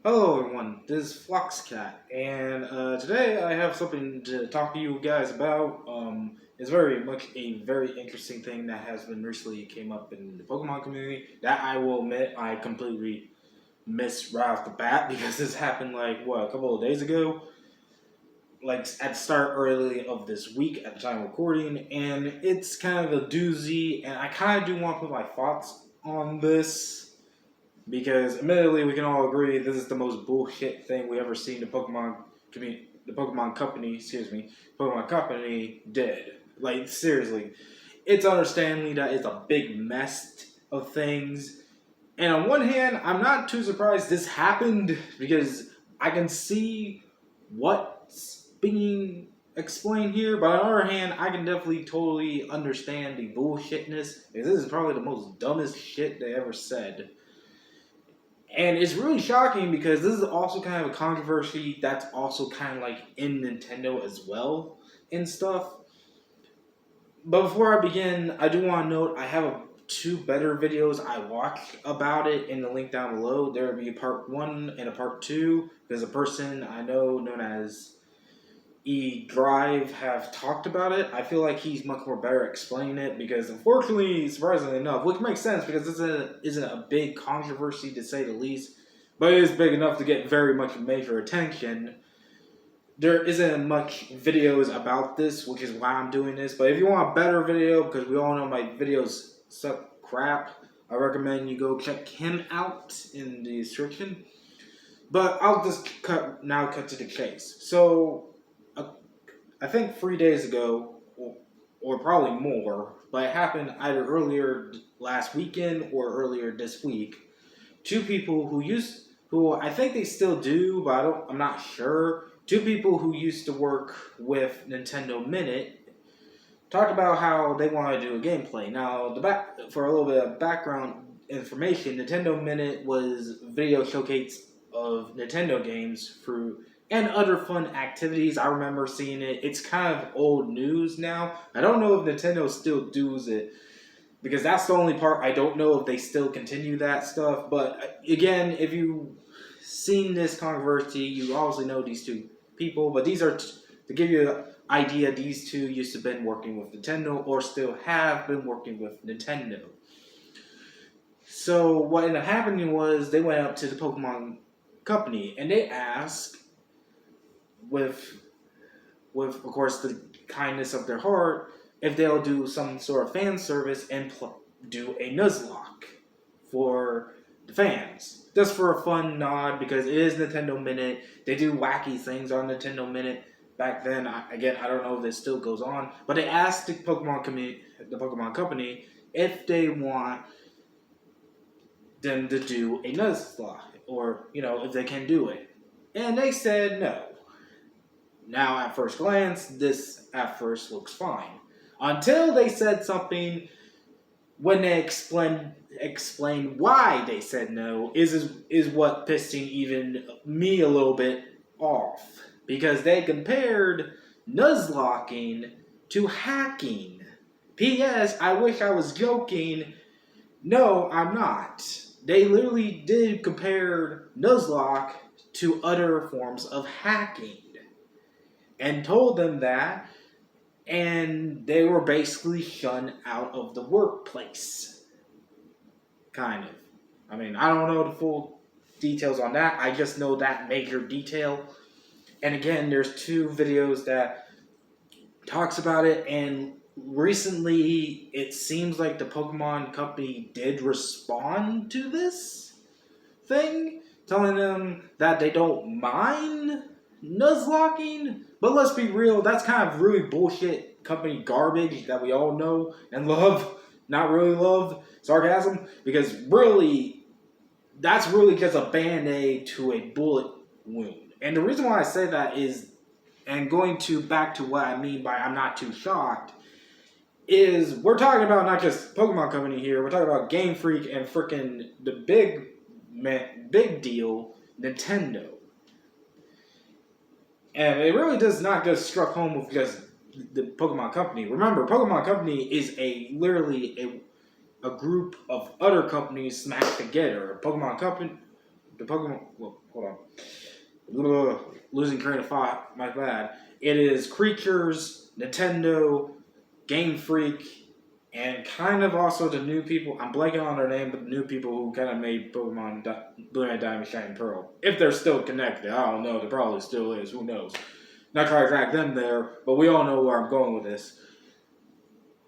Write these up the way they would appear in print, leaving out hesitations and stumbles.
Hello everyone, this is Fluxcat, and today I have something to talk to you guys about. It's very much a very interesting thing that has been recently came up in the Pokemon community that I will admit I completely missed right off the bat because this happened a couple of days ago, like at the start early of this week at the time of recording, and it's kind of a doozy, and I kind of do want to put my thoughts on this because admittedly, we can all agree this is the most bullshit thing we ever seen the Pokemon company, Pokemon company did. Like seriously, it's understandably that it's a big mess of things. And on one hand, I'm not too surprised this happened because I can see what's being explained here. But on the other hand, I can definitely totally understand the bullshitness because this is probably the most dumbest shit they ever said. And it's really shocking because this is also kind of a controversy that's also kind of like in Nintendo as well and stuff. But before I begin, I do want to note I have two better videos I watched about it in the link down below. There will be a part 1 and a part 2. There's a person I know known as Drive have talked about it. I feel like he's much more better at explaining it because, unfortunately, surprisingly enough, which makes sense because this isn't a big controversy to say the least, but it is big enough to get very much major attention. There isn't much videos about this, which is why I'm doing this. But if you want a better video, because we all know my videos suck crap, I recommend you go check him out in the description. But I'll just cut to the chase. So I think 3 days ago, or probably more, but it happened either earlier last weekend or earlier this week. Two people who I think they still do, but I'm not sure. Two people who used to work with Nintendo Minute talked about how they want to do a gameplay. Now, for a little bit of background information, Nintendo Minute was video showcase of Nintendo games through and other fun activities. I remember seeing it. It's kind of old news now. I don't know if Nintendo still does it because that's the only part I don't know if they still continue that stuff. But again, if you've seen this controversy, you obviously know these two people. But these are to give you an idea. These two used to have been working with Nintendo or still have been working with Nintendo. So what ended up happening was they went up to the Pokemon company and they asked, with of course the kindness of their heart, if they'll do some sort of fan service and do a Nuzlocke for the fans, just for a fun nod because it is Nintendo Minute. They do wacky things on Nintendo Minute. Back then, I don't know if this still goes on, but they asked the Pokemon company, if they want them to do a Nuzlocke, or if they can do it, and they said no. Now, at first glance, this at first looks fine. Until they said something when they explained why they said no is what pissing even me a little bit off. Because they compared Nuzlocking to hacking. P.S. I wish I was joking. No, I'm not. They literally did compare Nuzlocke to other forms of hacking and told them that, and they were basically shunned out of the workplace. Kind of. I mean, I don't know the full details on that. I just know that major detail. And again, there's two videos that talks about it, and recently it seems like the Pokemon company did respond to this thing, telling them that they don't mind Nuzlocking, but let's be real, that's kind of really bullshit company garbage that we all know and love. Not really love, sarcasm, because really, that's really just a band-aid to a bullet wound. And the reason why I say that is, and going back to what I mean by I'm not too shocked, is we're talking about not just Pokemon Company here, we're talking about Game Freak and freaking the big deal, Nintendo. And it really does not just struck home with just the Pokemon Company. Remember, Pokemon Company is literally a group of other companies smashed together. Pokemon Company, the Pokemon. Well, hold on. Losing train of thought. My bad. It is Creatures, Nintendo, Game Freak, and kind of also the new people. I'm blanking on their name, but the new people who kind of made Pokemon Blue and Diamond, Shining Pearl. If they're still connected, I don't know. There probably still is. Who knows? Not trying to drag them there, but we all know where I'm going with this.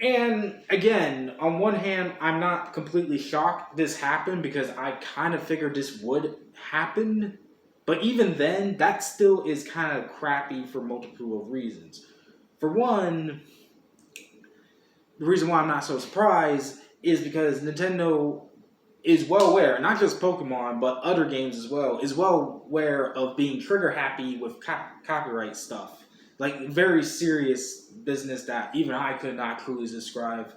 And again, on one hand, I'm not completely shocked this happened because I kind of figured this would happen. But even then, that still is kind of crappy for multiple of reasons. For one, the reason why I'm not so surprised is because Nintendo is well aware, not just Pokemon, but other games as well, is well aware of being trigger happy with copyright stuff. Like, very serious business that even I could not truly describe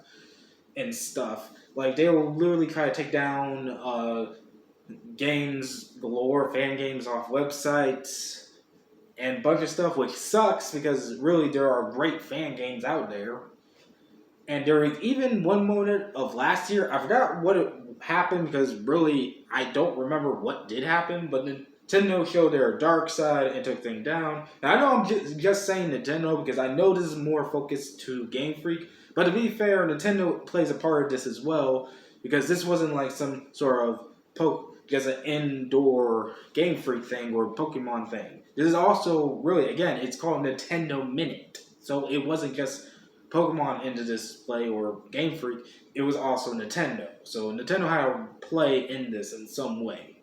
and stuff. Like, they will literally try to take down games galore, fan games off websites, and a bunch of stuff, which sucks because really there are great fan games out there. And there was even one moment of last year, I forgot what it happened because really I don't remember what did happen, but Nintendo showed their dark side and took things down. And I know I'm just saying Nintendo because I know this is more focused to Game Freak, but to be fair, Nintendo plays a part of this as well because this wasn't like some sort of just an indoor Game Freak thing or Pokemon thing. This is also really, again, it's called Nintendo Minute. So it wasn't just Pokemon into display or Game Freak, it was also Nintendo. So Nintendo had to play in this in some way.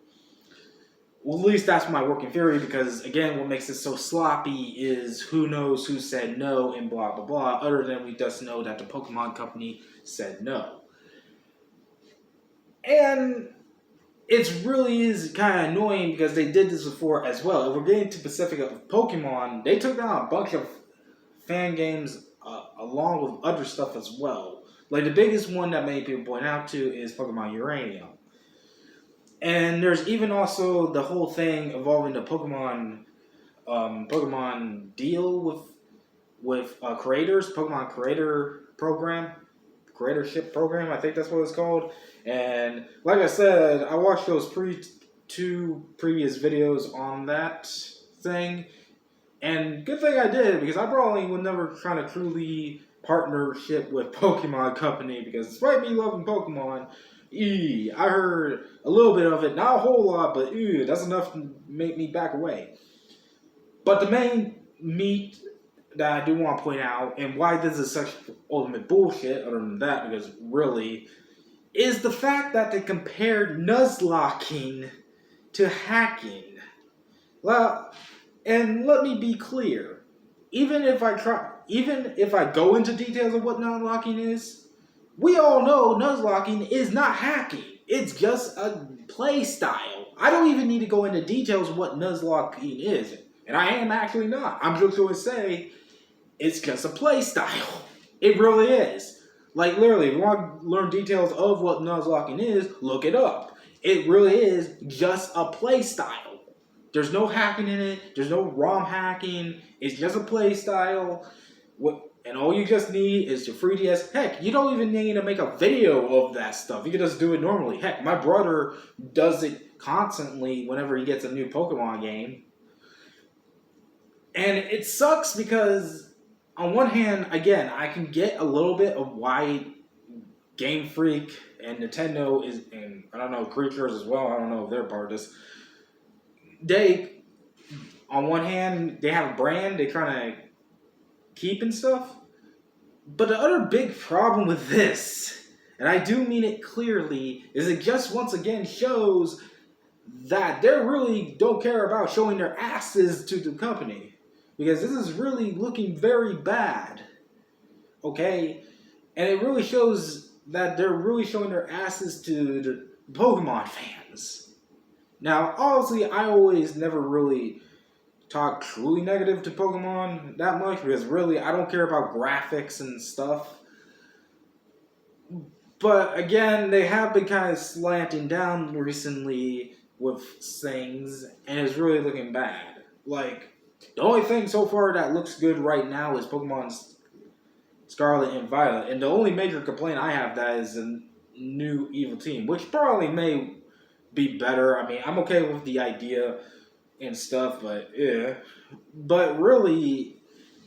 Well, at least that's my working theory because, again, what makes it so sloppy is who knows who said no and blah, blah, blah, other than we just know that the Pokemon company said no. And it really is kind of annoying because they did this before as well. If we're getting to Pacific of Pokemon, they took down a bunch of fan games along with other stuff as well. Like the biggest one that many people point out to is Pokemon Uranium. And there's even also the whole thing involving the Pokemon deal with creators, Pokemon creatorship program, I think that's what it's called. And like I said, I watched those two previous videos on that thing. And good thing I did, because I probably would never try to truly partnership with Pokemon Company, because despite me loving Pokemon, I heard a little bit of it, not a whole lot, but that's enough to make me back away. But the main meat that I do want to point out, and why this is such ultimate bullshit, other than that, because really, is the fact that they compared Nuzlocking to hacking. Well, and let me be clear, even if I go into details of what Nuzlocking is, we all know Nuzlocking is not hacking. It's just a play style. I don't even need to go into details of what Nuzlocking is. And I am actually not. I'm just going to say it's just a play style. It really is. Like, literally, if you want to learn details of what Nuzlocking is, look it up. It really is just a play style. There's no hacking in it. There's no ROM hacking. It's just a play style. And all you just need is your 3DS. Heck, you don't even need to make a video of that stuff. You can just do it normally. Heck, my brother does it constantly whenever he gets a new Pokemon game. And it sucks because, on one hand, again, I can get a little bit of why Game Freak and Nintendo is, and I don't know, Creatures as well, I don't know if they're part of this. They, on one hand, they have a brand they're trying to keep and stuff. But the other big problem with this, and I do mean it clearly, is it just once again shows that they really don't care about showing their asses to the company. Because this is really looking very bad. Okay? And it really shows that they're really showing their asses to the Pokemon fans. Now, obviously, I always never really talk truly negative to Pokemon that much, because really, I don't care about graphics and stuff. But again, they have been kind of slanting down recently with things, and it's really looking bad. Like, the only thing so far that looks good right now is Pokemon's Scarlet and Violet, and the only major complaint I have that is a new evil team, which probably may be better. I mean, I'm okay with the idea and stuff, but yeah. But really,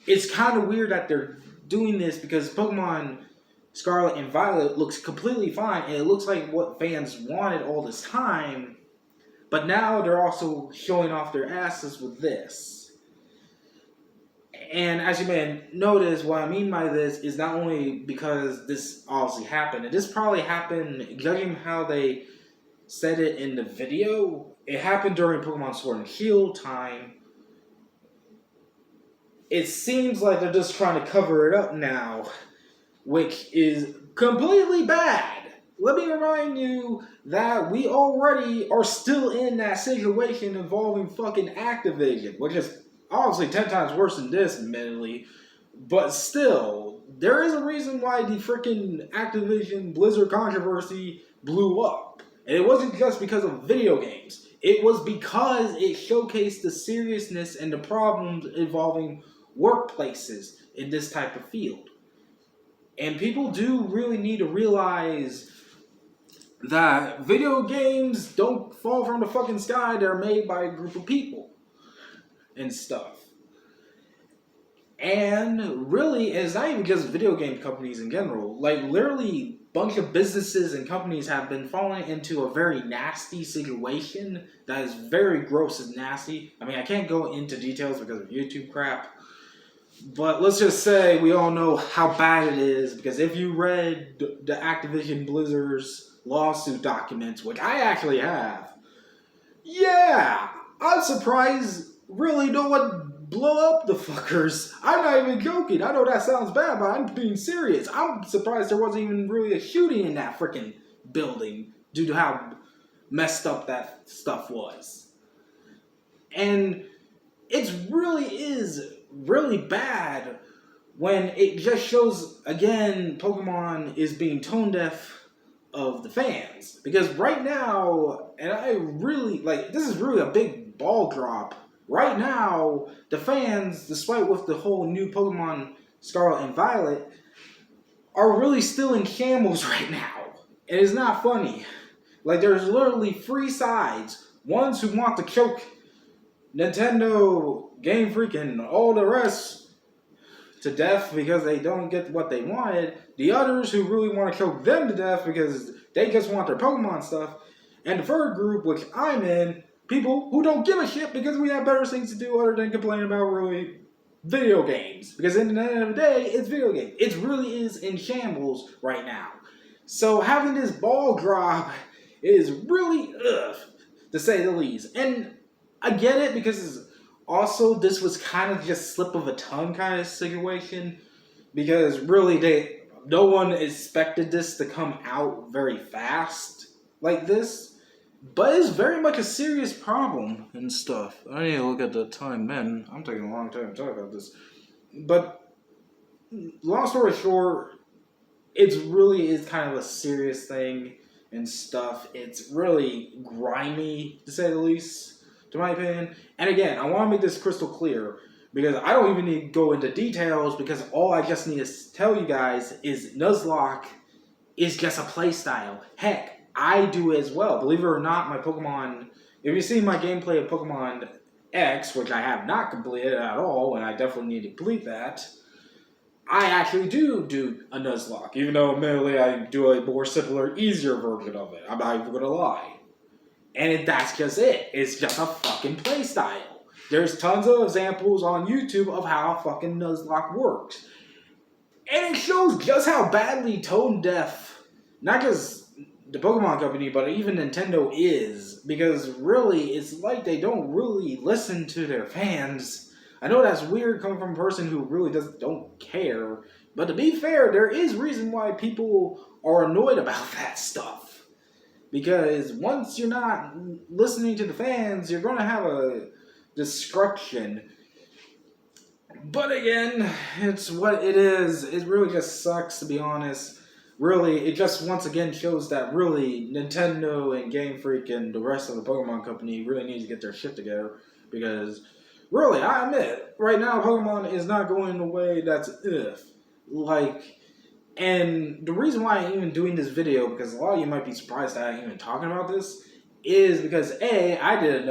it's kind of weird that they're doing this because Pokemon Scarlet and Violet looks completely fine, and it looks like what fans wanted all this time. But now they're also showing off their asses with this. And as you may notice, what I mean by this is not only because this obviously happened, and this probably happened, judging how they said it in the video, it happened during Pokemon Sword and Shield time. It seems like they're just trying to cover it up now, which is completely bad. Let me remind you that we already are still in that situation involving fucking Activision, which is obviously 10 times worse than this, admittedly. But still, there is a reason why the freaking Activision Blizzard controversy blew up. And it wasn't just because of video games. It was because it showcased the seriousness and the problems involving workplaces in this type of field. And people do really need to realize that video games don't fall from the fucking sky. They're made by a group of people and stuff. And really, it's not even just video game companies in general. Like, literally, a bunch of businesses and companies have been falling into a very nasty situation that is very gross and nasty. I mean, I can't go into details because of YouTube crap. But let's just say we all know how bad it is, because if you read the Activision Blizzard's lawsuit documents, which I actually have, yeah, I'm surprised really no one blew up the fuckers. I'm not even joking. I know that sounds bad, but I'm being serious. I'm surprised there wasn't even really a shooting in that freaking building due to how messed up that stuff was. And it really is really bad when it just shows, again, Pokemon is being tone deaf of the fans. Because right now, and I really, like, this is really a big ball drop. Right now, the fans, despite with the whole new Pokemon Scarlet and Violet, are really still in shambles right now. And it's not funny. Like, there's literally three sides. Ones who want to choke Nintendo, Game Freak, and all the rest to death because they don't get what they wanted. The others who really want to choke them to death because they just want their Pokemon stuff. And the third group, which I'm in, people who don't give a shit because we have better things to do other than complain about really video games. Because at the end of the day, it's video games. It really is in shambles right now. So having this ball drop is really ugh, to say the least. And I get it because also this was kind of just slip of a tongue kind of situation, because really no one expected this to come out very fast like this, but it's very much a serious problem and stuff. I need to look at the time, man. I'm taking a long time to talk about this, but long story short, it really is kind of a serious thing and stuff. It's really grimy, to say the least, to my opinion. And again, I want to make this crystal clear, because I don't even need to go into details, because all I just need to tell you guys is Nuzlocke is just a playstyle. Heck, I do as well. Believe it or not, my Pokemon, if you see my gameplay of Pokemon X, which I have not completed at all, and I definitely need to complete that, I actually do a Nuzlocke, even though admittedly I do a more simpler, easier version of it. I'm not even going to lie. And that's just it. It's just a fucking playstyle. There's tons of examples on YouTube of how fucking Nuzlocke works. And it shows just how badly tone deaf, not just the Pokemon Company, but even Nintendo is. Because really, it's like they don't really listen to their fans. I know that's weird coming from a person who really don't care. But to be fair, there is reason why people are annoyed about that stuff. Because once you're not listening to the fans, you're going to have a destruction. But again, it's what it is. It really just sucks, to be honest. Really, it just once again shows that really Nintendo and Game Freak and the rest of the Pokemon Company really need to get their shit together. Because really, I admit, right now Pokemon is not going the way that's like. And the reason why I'm even doing this video, because a lot of you might be surprised that I'm even talking about this, is because I did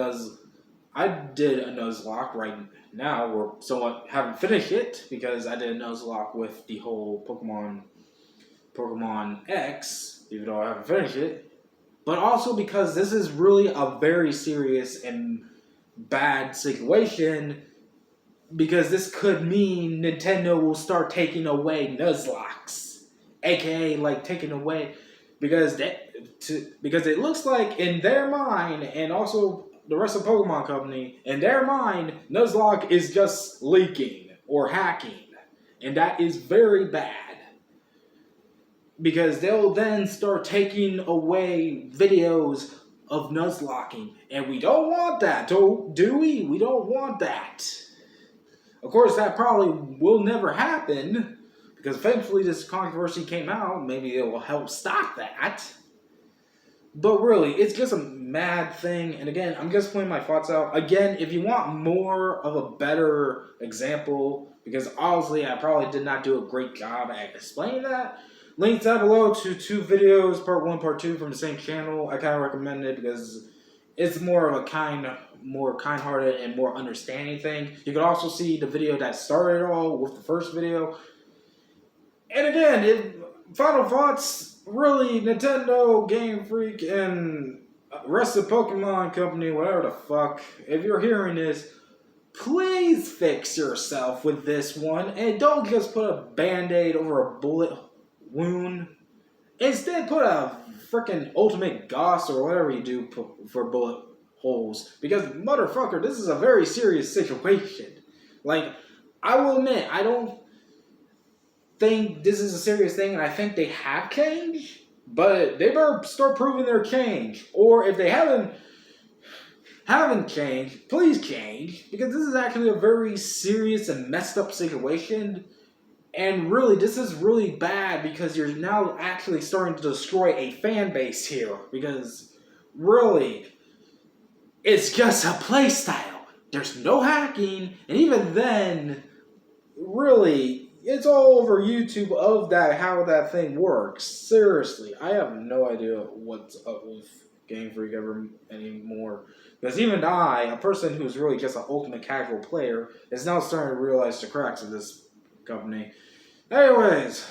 a Nuzlocke right now. We're somewhat haven't finished it because I did a Nuzlocke with the whole Pokemon X, even though I haven't finished it. But also because this is really a very serious and bad situation, because this could mean Nintendo will start taking away Nuzlocks, aka like taking away because because it looks like in their mind, and also the rest of Pokemon Company, in their mind, Nuzlocke is just leaking or hacking, and that is very bad. Because they'll then start taking away videos of Nuzlocking, and we don't want that, do we? We don't want that. Of course, that probably will never happen, because thankfully this controversy came out. Maybe it will help stop that. But really, it's just a mad thing. And again, I'm just putting my thoughts out. Again, if you want more of a better example, because honestly, I probably did not do a great job at explaining that, links down below to 2 videos, part 1, part 2, from the same channel. I kind of recommend it because it's more of a more kind-hearted and more understanding thing. You can also see the video that started it all with the first video. And again, final thoughts, really, Nintendo, Game Freak, and rest of Pokemon Company, whatever the fuck, if you're hearing this, please fix yourself with this one, and don't just put a band-aid over a bullet wound. Instead, put a freaking ultimate Goss or whatever you do for bullet holes. Because, motherfucker, this is a very serious situation. Like, I will admit, I don't think this is a serious thing, and I think they have changed. But they better start proving their change. Or if they haven't changed, please change. Because this is actually a very serious and messed up situation. And really, this is really bad because you're now actually starting to destroy a fan base here. Because, really, it's just a playstyle. There's no hacking. And even then, really, it's all over YouTube of how that thing works. Seriously, I have no idea what's up with Game Freak anymore. Because even I, a person who's really just an ultimate casual player, is now starting to realize the cracks of this company. Anyways,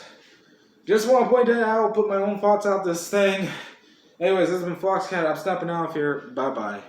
just want to point that out, put my own thoughts out this thing. Anyways, this has been Foxcat. I'm stepping off here. Bye-bye.